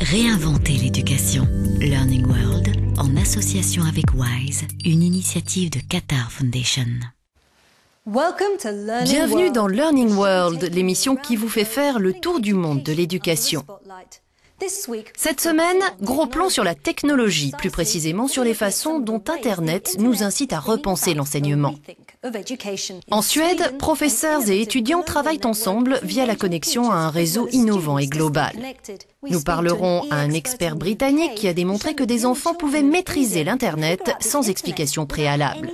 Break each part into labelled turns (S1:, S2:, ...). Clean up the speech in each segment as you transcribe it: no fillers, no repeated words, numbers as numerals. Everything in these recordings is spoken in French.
S1: Réinventer l'éducation. Learning World, en association avec WISE, une initiative de Qatar Foundation.
S2: Bienvenue dans Learning World, l'émission qui vous fait faire le tour du monde de l'éducation. Cette semaine, gros plan sur la technologie, plus précisément sur les façons dont Internet nous incite à repenser l'enseignement. En Suède, professeurs et étudiants travaillent ensemble via la connexion à un réseau innovant et global. Nous parlerons à un expert britannique qui a démontré que des enfants pouvaient maîtriser l'Internet sans explication préalable.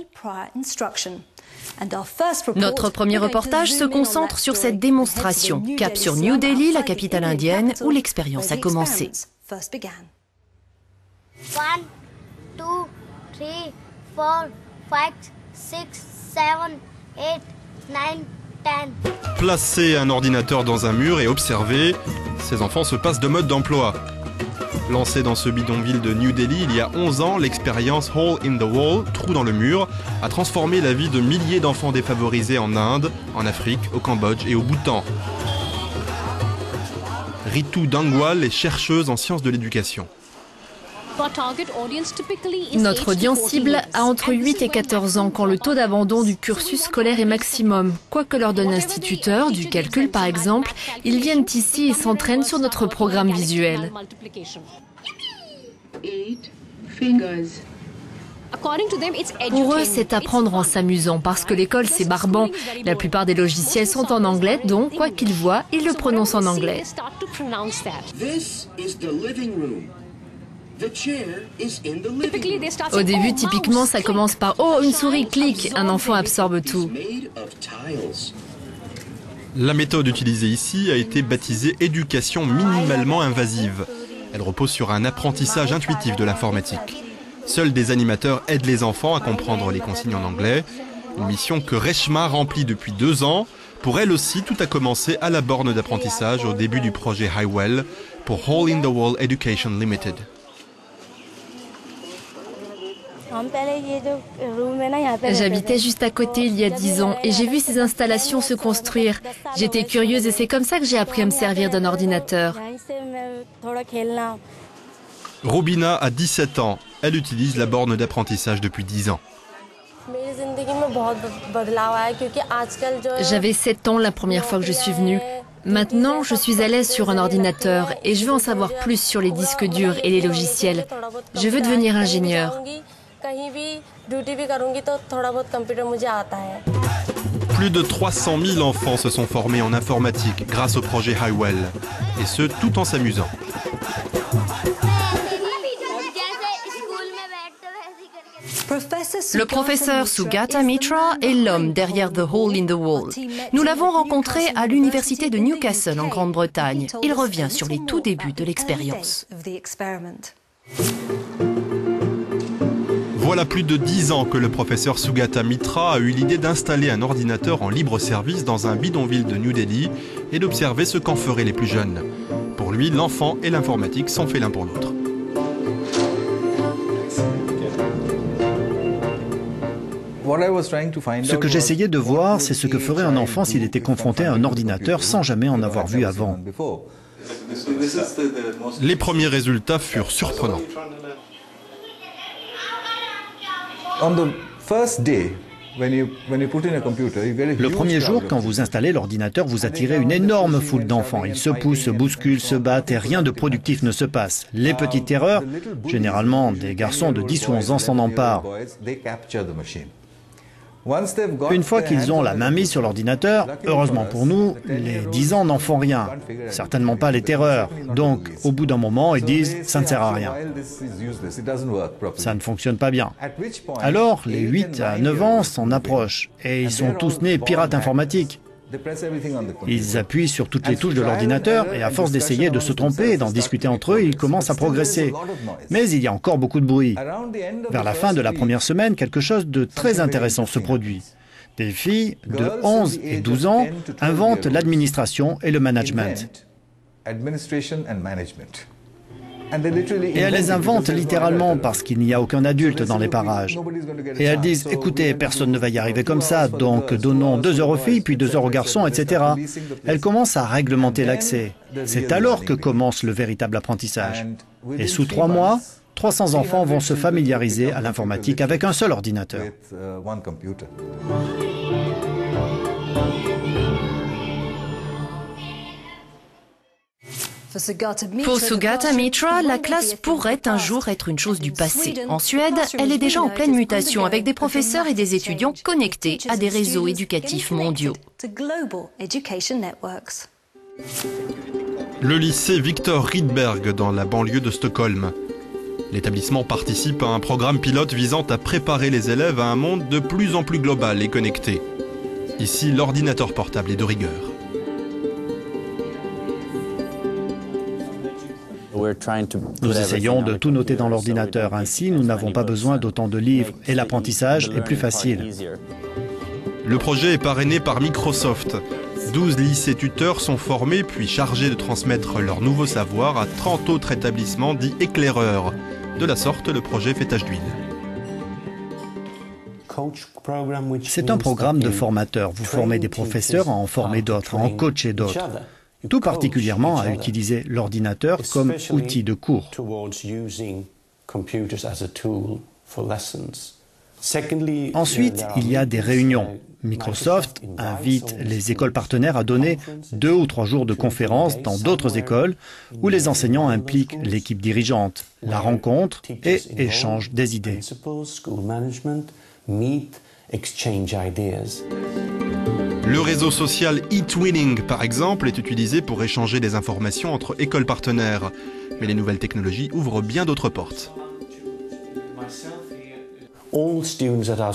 S2: Notre premier reportage se concentre sur cette démonstration. Cap sur New Delhi, la capitale indienne, où l'expérience a commencé.
S3: 1, 2, 3, 4, 5, 6, 7, 8, 9, 10.
S4: Placer un ordinateur dans un mur et observer, ces enfants se passent de mode d'emploi. Lancée dans ce bidonville de New Delhi il y a 11 ans, l'expérience Hole in the Wall, trou dans le mur, a transformé la vie de milliers d'enfants défavorisés en Inde, en Afrique, au Cambodge et au Bhoutan. Ritu Dangwal est chercheuse en sciences de l'éducation.
S2: Notre audience cible a entre 8 et 14 ans quand le taux d'abandon du cursus scolaire est maximum. Quoi que leur donne l'instituteur, du calcul par exemple, ils viennent ici et s'entraînent sur notre programme visuel. Pour eux, c'est apprendre en s'amusant parce que l'école, c'est barbant. La plupart des logiciels sont en anglais, donc quoi qu'ils voient, ils le prononcent en anglais. Au début, typiquement, ça commence par « Oh, une souris, clique !» Un enfant absorbe tout.
S4: La méthode utilisée ici a été baptisée éducation minimalement invasive. Elle repose sur un apprentissage intuitif de l'informatique. Seuls des animateurs aident les enfants à comprendre les consignes en anglais. Une mission que Reshma remplit depuis 2 ans. Pour elle aussi, tout a commencé à la borne d'apprentissage au début du projet Highwell pour Hole in the Wall Education Limited.
S2: J'habitais juste à côté il y a 10 ans et j'ai vu ces installations se construire. J'étais curieuse et c'est comme ça que j'ai appris à me servir d'un ordinateur.
S4: Robina a 17 ans. Elle utilise la borne d'apprentissage depuis 10 ans.
S2: J'avais 7 ans la première fois que je suis venue. Maintenant, je suis à l'aise sur un ordinateur et je veux en savoir plus sur les disques durs et les logiciels. Je veux devenir ingénieur.
S4: Plus de 300 000 enfants se sont formés en informatique grâce au projet Highwell, et ce, tout en s'amusant.
S2: Le professeur Sugata Mitra est l'homme derrière The Hole in the Wall. Nous l'avons rencontré à l'université de Newcastle en Grande-Bretagne. Il revient sur les tout débuts de l'expérience.
S4: Voilà plus de 10 ans que le professeur Sugata Mitra a eu l'idée d'installer un ordinateur en libre service dans un bidonville de New Delhi et d'observer ce qu'en feraient les plus jeunes. Pour lui, l'enfant et l'informatique sont faits l'un pour l'autre.
S5: Ce que j'essayais de voir, c'est ce que ferait un enfant s'il était confronté à un ordinateur sans jamais en avoir vu avant.
S4: Les premiers résultats furent surprenants.
S5: Le premier jour, quand vous installez l'ordinateur, vous attirez une énorme foule d'enfants. Ils se poussent, se bousculent, se battent et rien de productif ne se passe. Les petites terreurs, généralement des garçons de 10 ou 11 ans, s'en emparent. Une fois qu'ils ont la main mise sur l'ordinateur, heureusement pour nous, les 10 ans n'en font rien. Certainement pas les terreurs. Donc, au bout d'un moment, ils disent « ça ne sert à rien ». Ça ne fonctionne pas bien. Alors, les 8 à 9 ans s'en approchent et ils sont tous nés pirates informatiques. Ils appuient sur toutes les touches de l'ordinateur et à force d'essayer de se tromper et d'en discuter entre eux, ils commencent à progresser. Mais il y a encore beaucoup de bruit. Vers la fin de la première semaine, quelque chose de très intéressant se produit. Des filles de 11 et 12 ans inventent l'administration et le management. Et elles les inventent littéralement parce qu'il n'y a aucun adulte dans les parages. Et elles disent, écoutez, personne ne va y arriver comme ça, donc donnons 2 heures aux filles, puis 2 heures aux garçons, etc. Elles commencent à réglementer l'accès. C'est alors que commence le véritable apprentissage. Et sous 3 mois, 300 enfants vont se familiariser à l'informatique avec un seul ordinateur.
S2: Pour Sugata Mitra, la classe pourrait un jour être une chose du passé. En Suède, elle est déjà en pleine mutation avec des professeurs et des étudiants connectés à des réseaux éducatifs mondiaux.
S4: Le lycée Victor Rydberg dans la banlieue de Stockholm. L'établissement participe à un programme pilote visant à préparer les élèves à un monde de plus en plus global et connecté. Ici, l'ordinateur portable est de rigueur.
S5: Nous essayons de tout noter dans l'ordinateur, ainsi nous n'avons pas besoin d'autant de livres et l'apprentissage est plus facile.
S4: Le projet est parrainé par Microsoft. 12 lycées tuteurs sont formés puis chargés de transmettre leur nouveau savoir à 30 autres établissements dits éclaireurs. De la sorte, le projet fait tache d'huile.
S5: C'est un programme de formateurs. Vous formez des professeurs à en former d'autres, à en coacher d'autres. Tout particulièrement à utiliser l'ordinateur comme outil de cours. Ensuite, il y a des réunions. Microsoft invite les écoles partenaires à donner 2 ou 3 jours de conférences dans d'autres écoles où les enseignants impliquent l'équipe dirigeante, la rencontre et échangent des idées.
S4: Le réseau social eTwinning, par exemple, est utilisé pour échanger des informations entre écoles partenaires. Mais les nouvelles technologies ouvrent bien d'autres portes.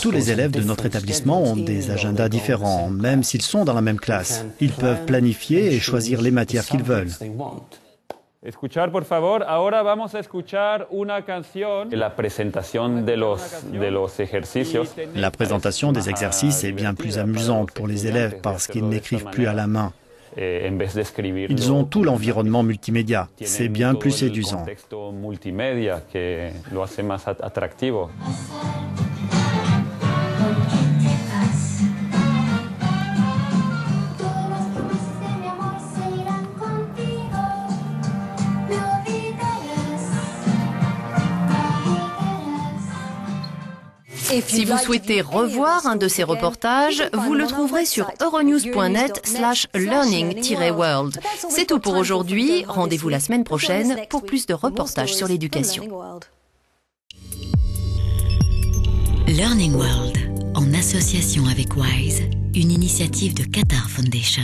S5: Tous les élèves de notre établissement ont des agendas différents, même s'ils sont dans la même classe. Ils peuvent planifier et choisir les matières qu'ils veulent.
S6: Escuchar, por favor. Ahora vamos a escuchar una canción. La presentación de los ejercicios.
S5: La présentation des exercices est bien plus amusante pour les élèves parce qu'ils n'écrivent plus à la main. Ils ont tout l'environnement multimédia. C'est bien plus séduisant.
S2: Si vous souhaitez revoir un de ces reportages, vous le trouverez sur euronews.net/learning-world. C'est tout pour aujourd'hui. Rendez-vous la semaine prochaine pour plus de reportages sur l'éducation.
S1: Learning World, en association avec WISE, une initiative de Qatar Foundation.